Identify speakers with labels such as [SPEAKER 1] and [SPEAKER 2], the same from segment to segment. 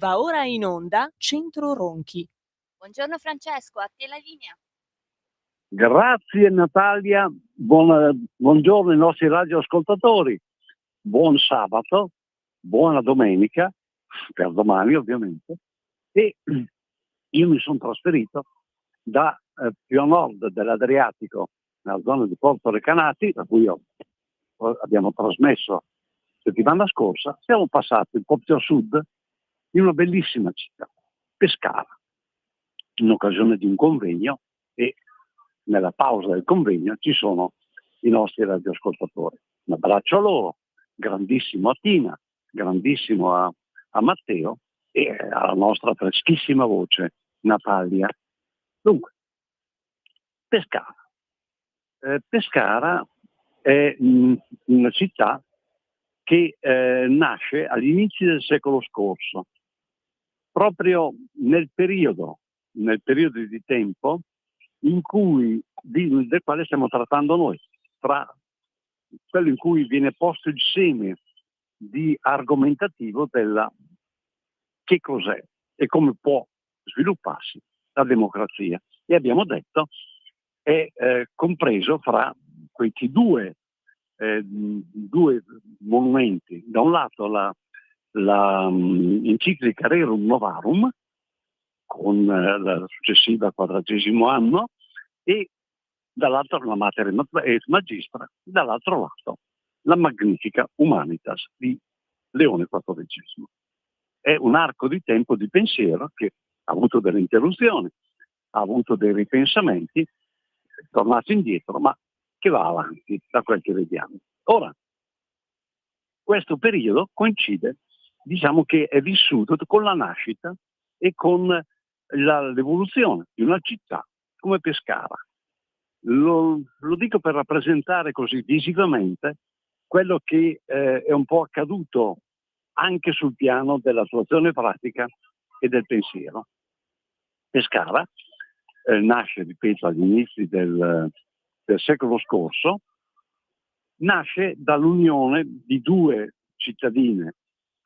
[SPEAKER 1] Va ora in onda Centro Ronchi.
[SPEAKER 2] Buongiorno Francesco, a te la linea.
[SPEAKER 3] Grazie Natalia, buongiorno ai nostri radioascoltatori, buon sabato, buona domenica, per domani ovviamente, e io mi sono trasferito da più a nord dell'Adriatico, nella zona di Porto Recanati, da cui abbiamo trasmesso settimana scorsa, siamo passati un po' più a sud in una bellissima città, Pescara, in occasione di un convegno, e nella pausa del convegno ci sono i nostri radioascoltatori. Un abbraccio a loro, grandissimo a Tina, grandissimo a Matteo e alla nostra freschissima voce Natalia. Dunque, Pescara. Pescara è una città che nasce agli inizi del secolo scorso, proprio nel periodo di tempo del quale stiamo trattando noi, tra quello in cui viene posto il seme di argomentativo della che cos'è e come può svilupparsi la democrazia. E abbiamo detto è compreso fra questi due monumenti. Da un lato la enciclica Rerum Novarum, con la successiva 40° anno, e dall'altro la Mater et Magistra, dall'altro lato la Magnifica Humanitas di Leone XIV. È un arco di tempo di pensiero che ha avuto delle interruzioni, ha avuto dei ripensamenti, è tornato indietro, ma che va avanti da quel che vediamo. Ora, questo periodo coincide, diciamo che è vissuto con la nascita e con l'evoluzione di una città come Pescara. Lo dico per rappresentare così visivamente quello che è un po' accaduto anche sul piano dell'attuazione pratica e del pensiero. Pescara nasce, ripeto, agli inizi del secolo scorso, nasce dall'unione di due cittadine,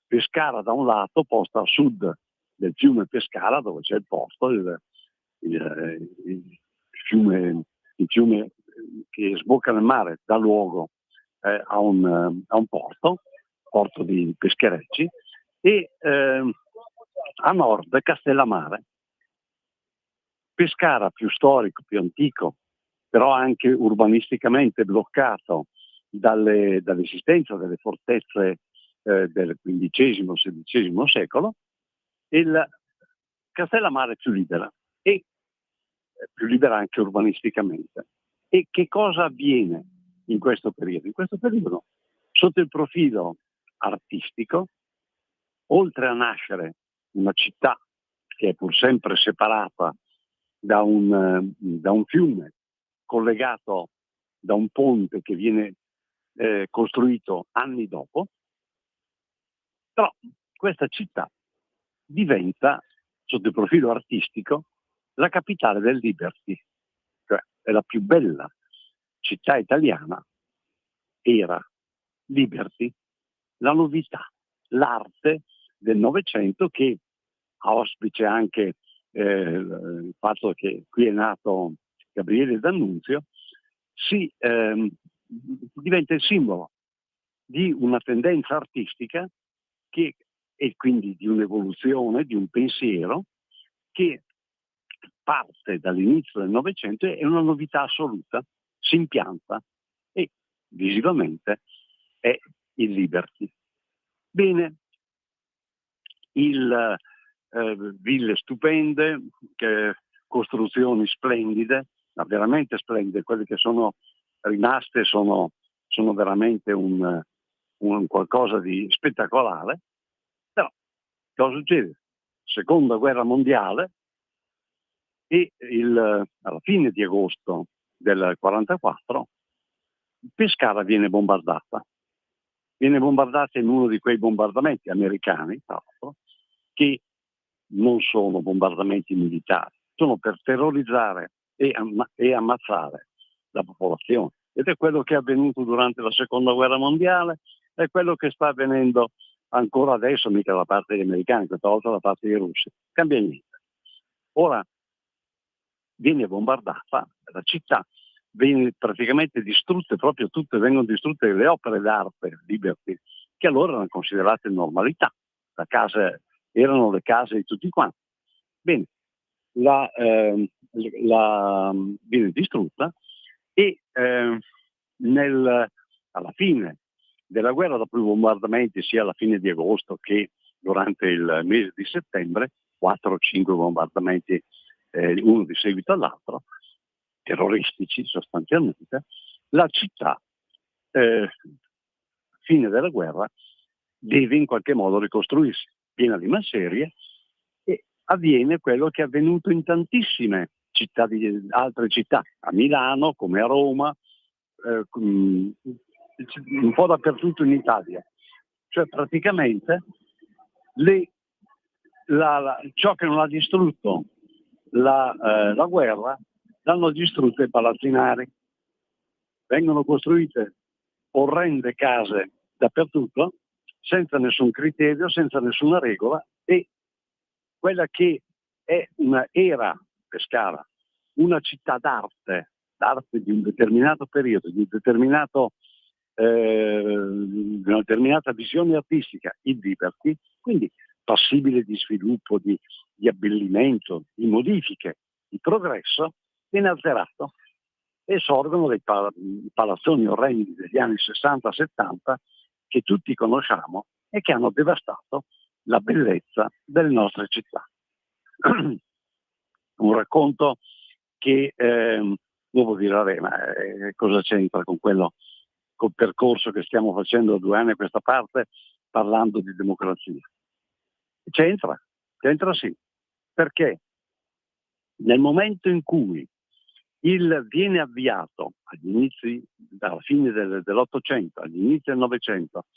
[SPEAKER 3] Pescara da un lato, posta a sud del fiume Pescara, dove c'è il porto, il fiume che sbocca nel mare, dà luogo a un porto di pescherecci, e a nord Castellammare. Pescara più storico, più antico, però anche urbanisticamente bloccato dall'esistenza delle fortezze del XV-XVI secolo, il Castellammare più libera, e più libera anche urbanisticamente. E che cosa avviene in questo periodo? In questo periodo, sotto il profilo artistico, oltre a nascere una città che è pur sempre separata da un fiume, collegato da un ponte che viene costruito anni dopo, però questa città diventa, sotto il profilo artistico, la capitale del Liberty, cioè è la più bella città italiana, era Liberty, la novità, l'arte del Novecento, che ha ospice anche il fatto che qui è nato Gabriele D'Annunzio, diventa il simbolo di una tendenza artistica e quindi di un'evoluzione, di un pensiero che parte dall'inizio del Novecento, è una novità assoluta, si impianta e visivamente è il Liberty. Bene, ville stupende, costruzioni splendide, ma veramente splendide, quelle che sono rimaste sono veramente un qualcosa di spettacolare. Però cosa succede? Seconda guerra mondiale, e alla fine di agosto del 1944 Pescara viene bombardata. Viene bombardata in uno di quei bombardamenti americani, tra l'altro, che non sono bombardamenti militari, sono per terrorizzare e ammazzare la popolazione. Ed è quello che è avvenuto durante la seconda guerra mondiale, è quello che sta avvenendo ancora adesso mica da parte degli americani, questa volta da parte dei russi. Cambia niente. Ora viene bombardata la città, viene praticamente distrutte, proprio tutte, vengono distrutte le opere d'arte Liberty, che allora erano considerate normalità. Erano le case di tutti quanti. Bene, viene distrutta e alla fine della guerra, dopo i bombardamenti sia alla fine di agosto che durante il mese di settembre, 4 o 5 bombardamenti, uno di seguito all'altro, terroristici sostanzialmente, la città, fine della guerra, deve in qualche modo ricostruirsi, piena di macerie, e avviene quello che è avvenuto in tantissime città, altre città, a Milano come a Roma, un po' dappertutto in Italia. Cioè praticamente ciò che non ha distrutto la guerra l'hanno distrutto i palazzinari. Vengono costruite orrende case dappertutto, senza nessun criterio, senza nessuna regola, e quella che era Pescara, una città d'arte di un determinato periodo, di una determinata visione artistica, il Liberty, quindi passibile di sviluppo, di abbellimento, di modifiche, di progresso, viene alterato e sorgono dei palazzoni orrendi degli anni 60-70 che tutti conosciamo e che hanno devastato la bellezza delle nostre città. Un racconto che uno può dire, ma cosa c'entra con col percorso che stiamo facendo da 2 anni a questa parte parlando di democrazia? C'entra sì, perché nel momento in cui viene avviato alla fine dell'Ottocento, agli inizi del Novecento,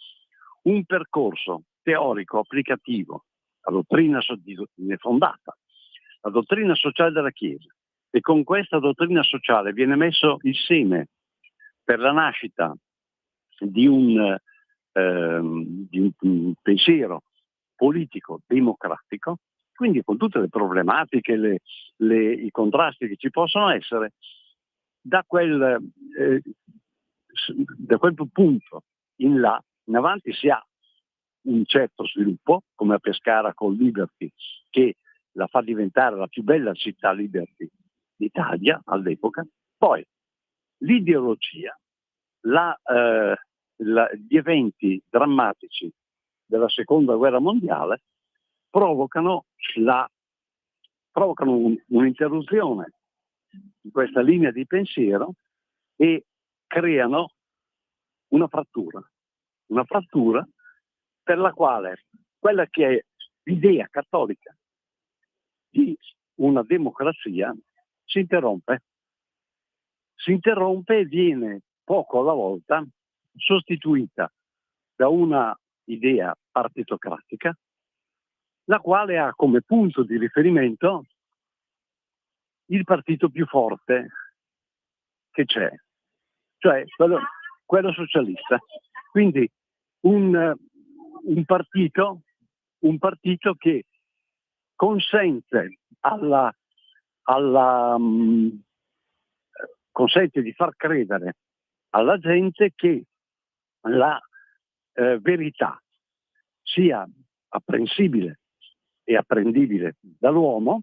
[SPEAKER 3] un percorso teorico applicativo, la dottrina è fondata, la dottrina sociale della Chiesa, e con questa dottrina sociale viene messo il seme per la nascita di un pensiero politico democratico, quindi con tutte le problematiche, i contrasti che ci possono essere, da quel punto in avanti si ha un certo sviluppo, come a Pescara con Liberty, che la fa diventare la più bella città Liberty d'Italia all'epoca. Poi l'ideologia, gli eventi drammatici della seconda guerra mondiale provocano un'interruzione di questa linea di pensiero e creano una frattura per la quale quella che è l'idea cattolica di una democrazia si interrompe e viene poco alla volta sostituita da una idea partitocratica, la quale ha come punto di riferimento il partito più forte che c'è, cioè quello socialista. Quindi un partito che consente consente di far credere alla gente che la verità sia apprensibile e apprendibile dall'uomo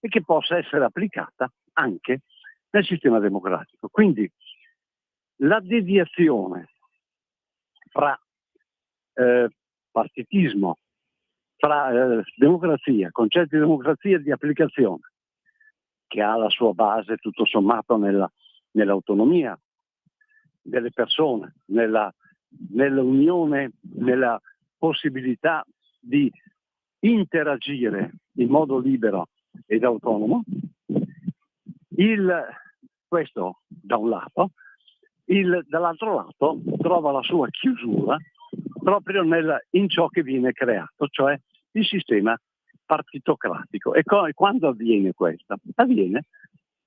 [SPEAKER 3] e che possa essere applicata anche nel sistema democratico. Quindi la deviazione fra partitismo, fra democrazia, concetti di democrazia di applicazione, che ha la sua base tutto sommato nell'autonomia delle persone, nell'unione, nella possibilità di interagire in modo libero ed autonomo. Questo da un lato, dall'altro lato trova la sua chiusura proprio in ciò che viene creato, cioè il sistema partitocratico. E quando avviene questo? Avviene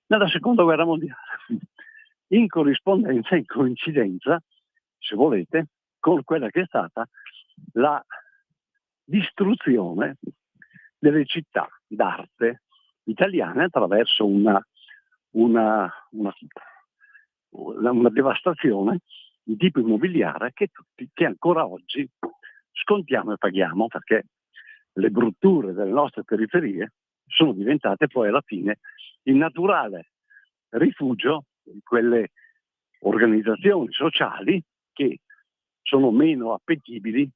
[SPEAKER 3] nella seconda guerra mondiale, in corrispondenza, in coincidenza, se volete, con quella che è stata distruzione delle città d'arte italiane attraverso una devastazione di tipo immobiliare che ancora oggi scontiamo e paghiamo, perché le brutture delle nostre periferie sono diventate poi alla fine il naturale rifugio di quelle organizzazioni sociali che sono meno appetibili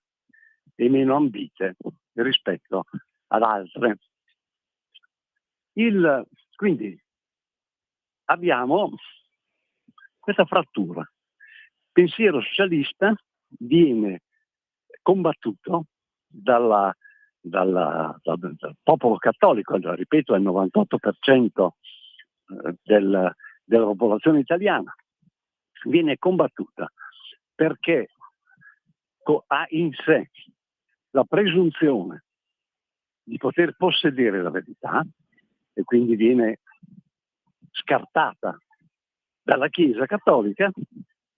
[SPEAKER 3] e meno ambite rispetto ad altre. Quindi abbiamo questa frattura. Il pensiero socialista viene combattuto dal popolo cattolico, ripeto, è il 98% della popolazione italiana, viene combattuta perché ha in sé la presunzione di poter possedere la verità e quindi viene scartata dalla Chiesa cattolica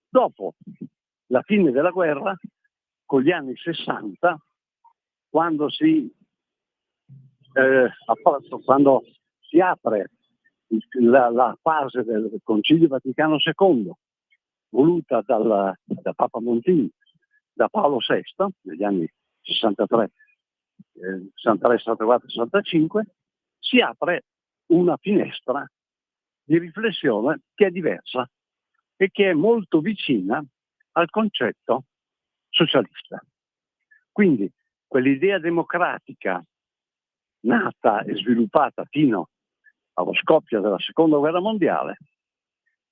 [SPEAKER 3] dopo la fine della guerra, con gli anni 60, quando si apre la fase del Concilio Vaticano II, voluta da Papa Montini, da Paolo VI, negli anni 63, 64, 65, si apre una finestra di riflessione che è diversa e che è molto vicina al concetto socialista. Quindi quell'idea democratica nata e sviluppata fino allo scoppio della Seconda Guerra Mondiale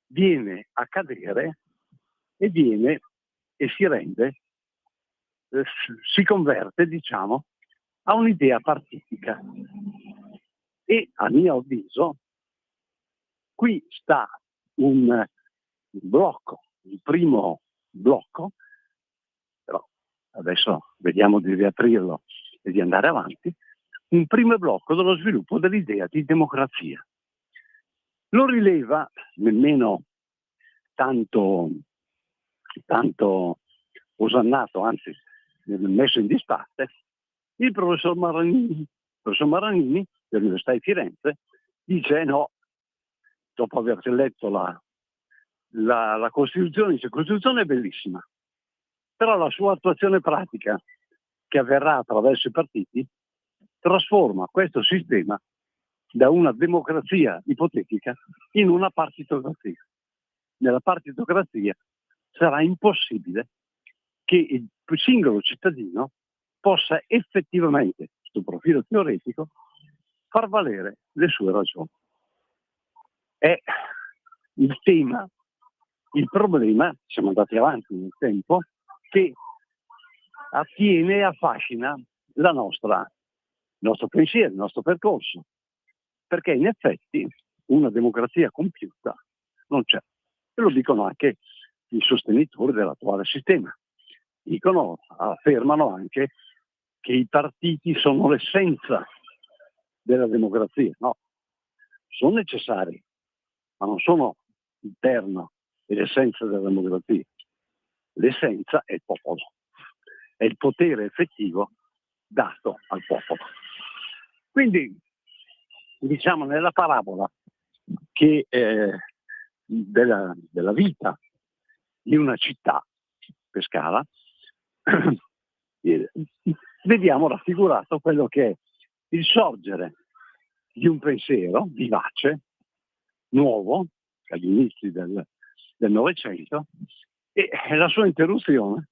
[SPEAKER 3] viene a cadere e si converte, diciamo, a un'idea partitica. E a mio avviso qui sta un blocco, il primo blocco, però adesso vediamo di riaprirlo e di andare avanti, un primo blocco dello sviluppo dell'idea di democrazia. Lo rileva nemmeno tanto osannato, anzi messo in disparte, il professor Maranini. Il professor Maranini dell'Università di Firenze dice no, dopo aver letto la Costituzione, dice: Costituzione è bellissima, però la sua attuazione pratica, che avverrà attraverso i partiti, trasforma questo sistema da una democrazia ipotetica in una partitocrazia. Nella partitocrazia sarà impossibile che il singolo cittadino possa effettivamente, sul profilo teoretico, far valere le sue ragioni. È il tema, il problema, siamo andati avanti nel tempo, che attiene e affascina il nostro pensiero, il nostro percorso, perché in effetti una democrazia compiuta non c'è. E lo dicono anche i sostenitori dell'attuale sistema. Affermano anche che i partiti sono l'essenza della democrazia. No, sono necessari, ma non sono il perno e l'essenza della democrazia. L'essenza è il popolo, è il potere effettivo dato al popolo. Quindi, diciamo, nella parabola che della vita di una città, Pescara, vediamo raffigurato quello che è il sorgere di un pensiero vivace, nuovo, agli inizi del Novecento, e la sua interruzione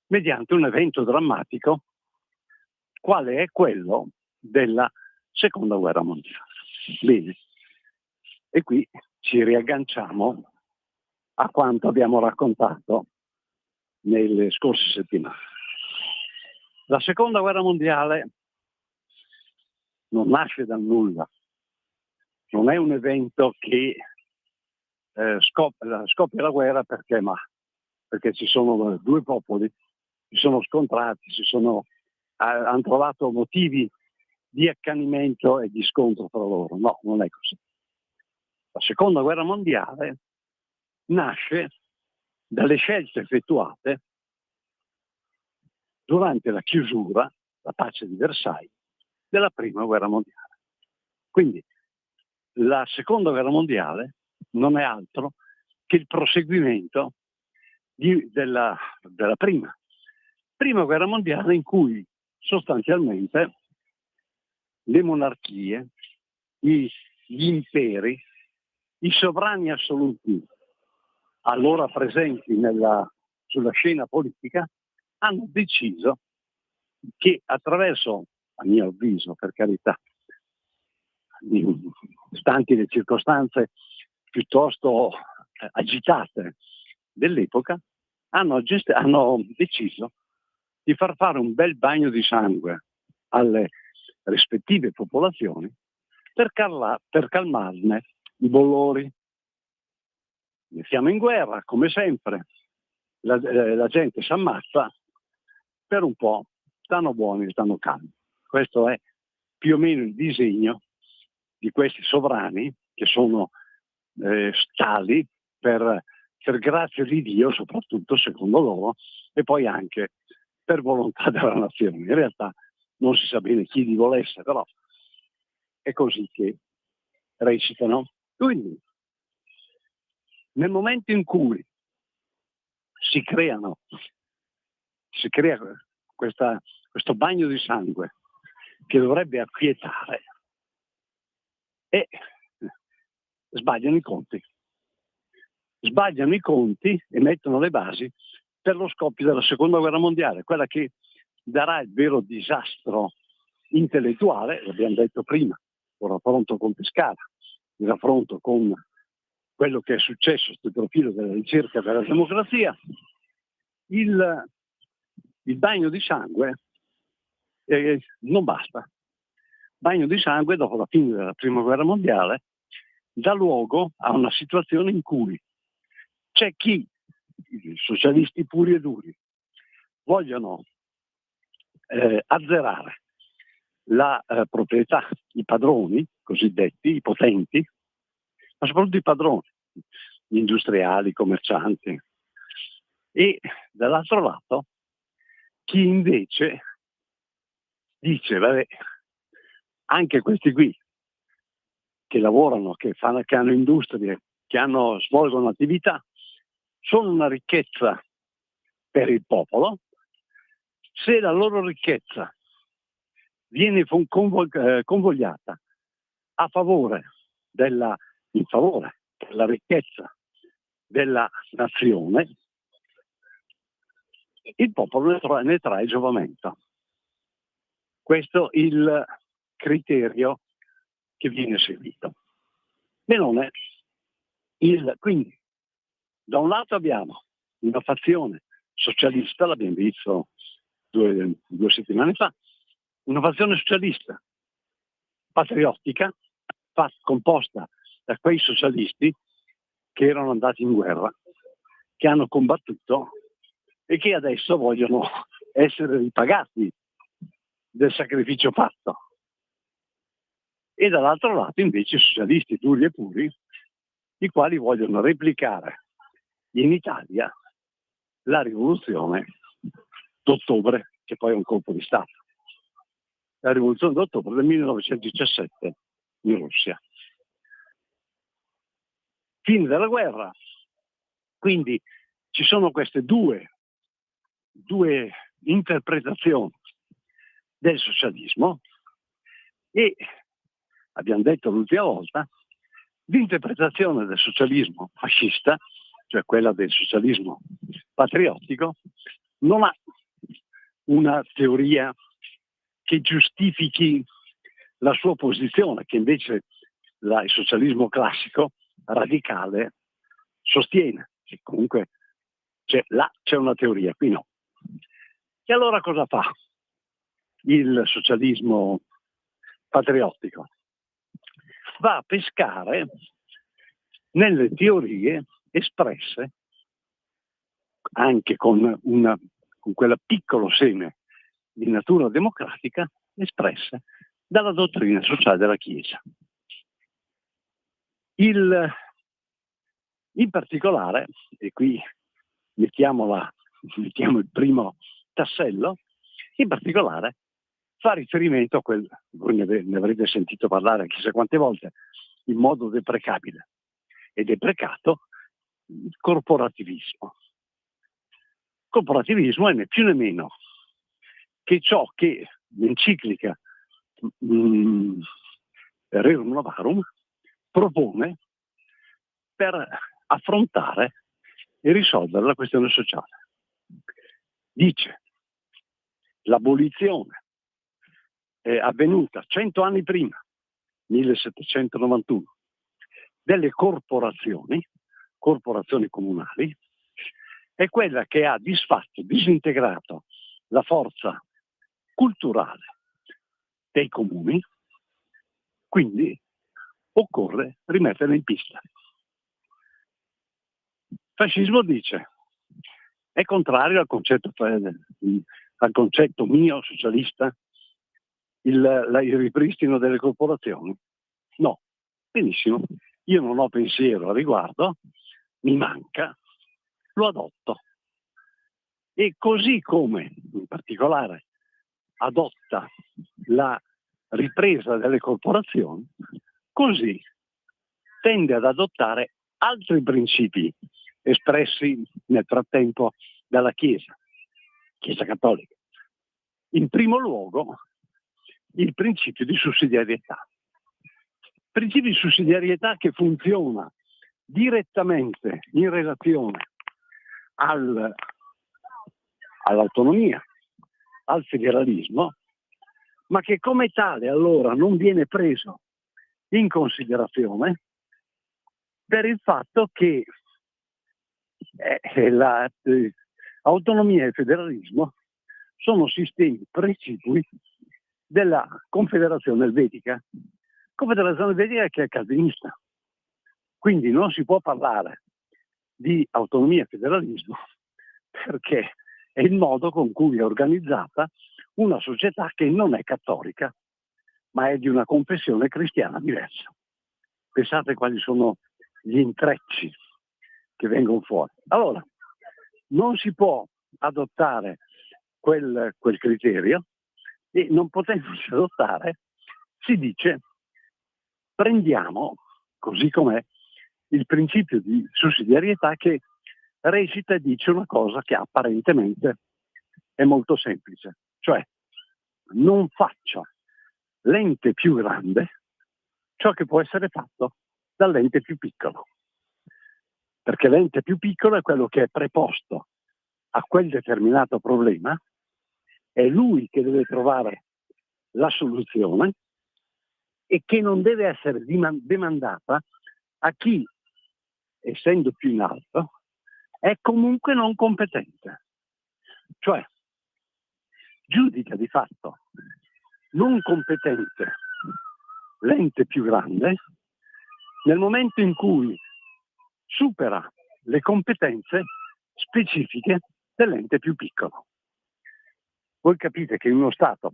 [SPEAKER 3] mediante un evento drammatico quale è quello della Seconda Guerra Mondiale. Bene, e qui ci riagganciamo a quanto abbiamo raccontato nelle scorse settimane. La Seconda Guerra Mondiale non nasce dal nulla, non è un evento che scoppia la guerra perché ci sono due popoli, si sono scontrati, hanno trovato motivi di accanimento e di scontro tra loro. No, non è così. La Seconda Guerra Mondiale nasce dalle scelte effettuate durante la la pace di Versailles, della Prima Guerra Mondiale. Quindi la Seconda Guerra Mondiale non è altro che il proseguimento della Prima Guerra Mondiale, in cui sostanzialmente le monarchie, gli imperi, i sovrani assoluti allora presenti sulla scena politica hanno deciso che attraverso, a mio avviso, per carità, stanti le circostanze piuttosto agitate dell'epoca, hanno deciso di far fare un bel bagno di sangue alle rispettive popolazioni per calmarne i bollori. Siamo in guerra, come sempre, la gente si ammazza, per un po' stanno buoni, stanno calmi. Questo è più o meno il disegno di questi sovrani, che sono tali per grazia di Dio, soprattutto secondo loro, e poi anche per volontà della nazione. In realtà non si sa bene chi li volesse, però è così che recitano. Quindi, nel momento in cui si crea questo bagno di sangue che dovrebbe acquietare, e sbagliano i conti. Sbagliano i conti e mettono le basi per lo scoppio della Seconda Guerra Mondiale, quella che darà il vero disastro intellettuale, l'abbiamo detto prima, il raffronto con Pescara, il raffronto con quello che è successo sul profilo della ricerca della democrazia. Il bagno di sangue non basta. Il bagno di sangue, dopo la fine della Prima Guerra Mondiale, dà luogo a una situazione in cui c'è chi, i socialisti puri e duri, vogliono azzerare la proprietà, i padroni cosiddetti, i potenti, ma soprattutto i padroni, gli industriali, i commercianti, e dall'altro lato chi invece dice, vabbè, anche questi qui che lavorano, che hanno industrie, che svolgono attività, sono una ricchezza per il popolo. Se la loro ricchezza viene convogliata in favore della ricchezza della nazione, il popolo ne trae giovamento. Questo è il criterio che viene seguito. Benone, quindi, da un lato abbiamo una fazione socialista, l'abbiamo visto due settimane fa, una fazione socialista patriottica, composta da quei socialisti che erano andati in guerra, che hanno combattuto e che adesso vogliono essere ripagati del sacrificio fatto. E dall'altro lato invece socialisti duri e puri, i quali vogliono replicare in Italia la rivoluzione d'ottobre, che poi è un colpo di Stato. La rivoluzione d'ottobre del 1917 in Russia. Fine della guerra. Quindi ci sono queste due interpretazioni del socialismo e, abbiamo detto l'ultima volta, l'interpretazione del socialismo fascista, cioè quella del socialismo patriottico, non ha una teoria che giustifichi la sua posizione, che invece il socialismo classico, radicale, sostiene. Che comunque là c'è una teoria, qui no. E allora cosa fa il socialismo patriottico? Va a pescare nelle teorie espresse anche con quella piccolo seme di natura democratica espresse dalla dottrina sociale della Chiesa. In particolare, e qui mettiamo il primo tassello, in particolare fa riferimento a quel, voi ne avrete sentito parlare chissà quante volte, in modo deprecabile e deprecato, il corporativismo. Corporativismo è né più né meno che ciò che l'enciclica Rerum Novarum propone per affrontare e risolvere la questione sociale. Dice: l'abolizione è avvenuta 100 anni prima, 1791, delle corporazioni comunali, è quella che ha disfatto, disintegrato la forza culturale dei comuni, quindi occorre rimetterla in pista. Il fascismo dice: è contrario al concetto mio socialista, il ripristino delle corporazioni? No, benissimo, io non ho pensiero a riguardo, mi manca, lo adotto. E così come in particolare adotta la ripresa delle corporazioni, così tende ad adottare altri principi espressi nel frattempo dalla Chiesa Cattolica. In primo luogo il principio di sussidiarietà. Principio di sussidiarietà che funziona direttamente in relazione all'autonomia, al federalismo, ma che come tale allora non viene preso in considerazione per il fatto che l'autonomia e il federalismo sono sistemi precipui della Confederazione Elvetica. Confederazione Elvetica che è calvinista. Quindi non si può parlare di autonomia e federalismo perché è il modo con cui è organizzata una società che non è cattolica, ma è di una confessione cristiana diversa. Pensate quali sono gli intrecci che vengono fuori. Allora, non si può adottare quel criterio, e non potendosi adottare si dice: prendiamo così com'è il principio di sussidiarietà, che recita e dice una cosa che apparentemente è molto semplice, cioè non faccia l'ente più grande ciò che può essere fatto dall'ente più piccolo, perché l'ente più piccolo è quello che è preposto a quel determinato problema, è lui che deve trovare la soluzione e che non deve essere demandata a chi, essendo più in alto, è comunque non competente. Cioè, giudica di fatto non competente l'ente più grande nel momento in cui supera le competenze specifiche dell'ente più piccolo. Voi capite che in uno Stato,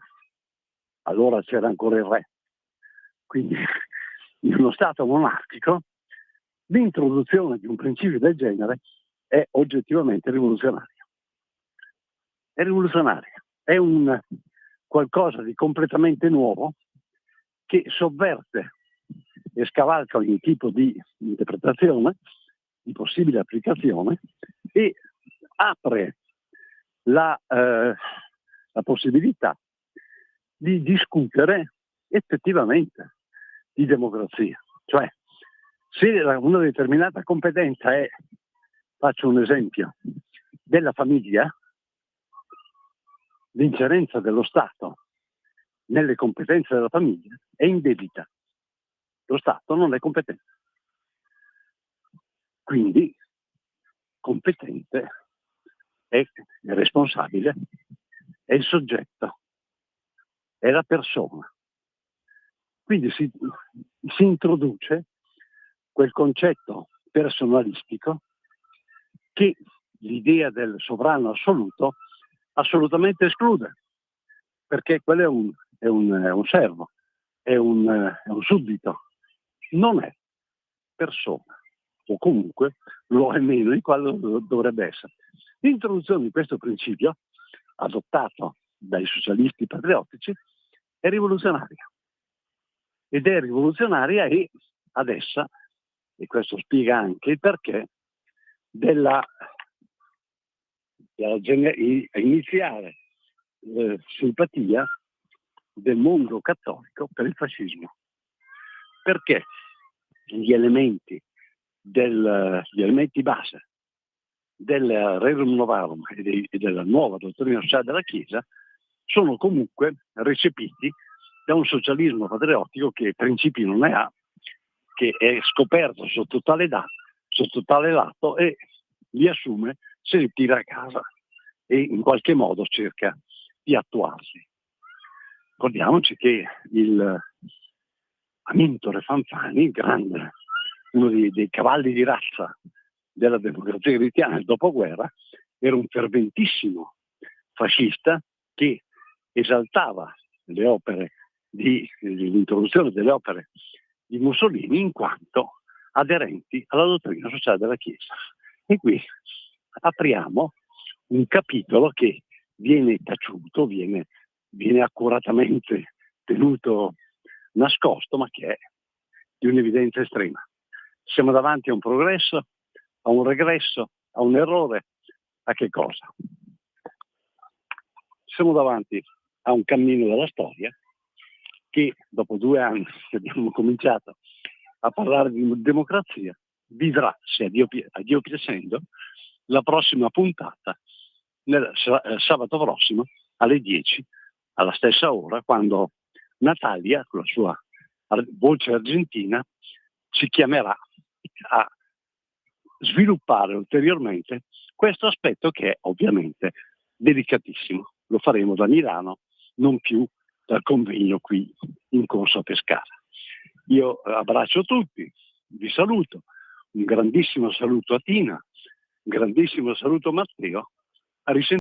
[SPEAKER 3] allora c'era ancora il re, quindi in uno Stato monarchico, l'introduzione di un principio del genere è oggettivamente rivoluzionaria. È rivoluzionaria, è un qualcosa di completamente nuovo che sovverte e scavalca ogni tipo di interpretazione, di possibile applicazione, e apre la possibilità di discutere effettivamente di democrazia. Cioè, se una determinata competenza è, faccio un esempio, della famiglia, l'ingerenza dello Stato nelle competenze della famiglia è indebita. Lo Stato non è competente. Quindi competente è responsabile, è il soggetto, è la persona. Quindi si introduce quel concetto personalistico che l'idea del sovrano assoluto assolutamente esclude, perché quello è un servo, è un suddito, non è persona, o comunque lo è meno di quello dovrebbe essere. L'introduzione di questo principio, adottato dai socialisti patriottici, è rivoluzionaria. Ed è rivoluzionaria e adesso, e questo spiega anche il perché, della iniziale simpatia del mondo cattolico per il fascismo. Perché gli elementi base del Rerum Novarum e della nuova dottrina sociale della Chiesa sono comunque recepiti da un socialismo patriottico che principi non ne ha, che è scoperto sotto tale lato e li assume, se li tira a casa e in qualche modo cerca di attuarsi. Ricordiamoci che il Amintore Fanfani, uno dei cavalli di razza della democrazia cristiana del dopoguerra, era un ferventissimo fascista che esaltava l'introduzione delle opere di Mussolini in quanto aderenti alla dottrina sociale della Chiesa. E qui apriamo un capitolo che viene taciuto, viene accuratamente tenuto nascosto, ma che è di un'evidenza estrema. Siamo davanti a un progresso, a un regresso, a un errore, a che cosa? Siamo davanti a un cammino della storia che dopo 2 anni che abbiamo cominciato a parlare di democrazia vivrà, se a Dio piacendo, la prossima puntata sabato prossimo alle 10, alla stessa ora, quando Natalia, con la sua voce argentina, ci chiamerà a sviluppare ulteriormente questo aspetto che è ovviamente delicatissimo. Lo faremo da Milano, non più dal convegno qui in Corso a Pescara. Io abbraccio tutti, vi saluto, un grandissimo saluto a Tina, un grandissimo saluto a Matteo, a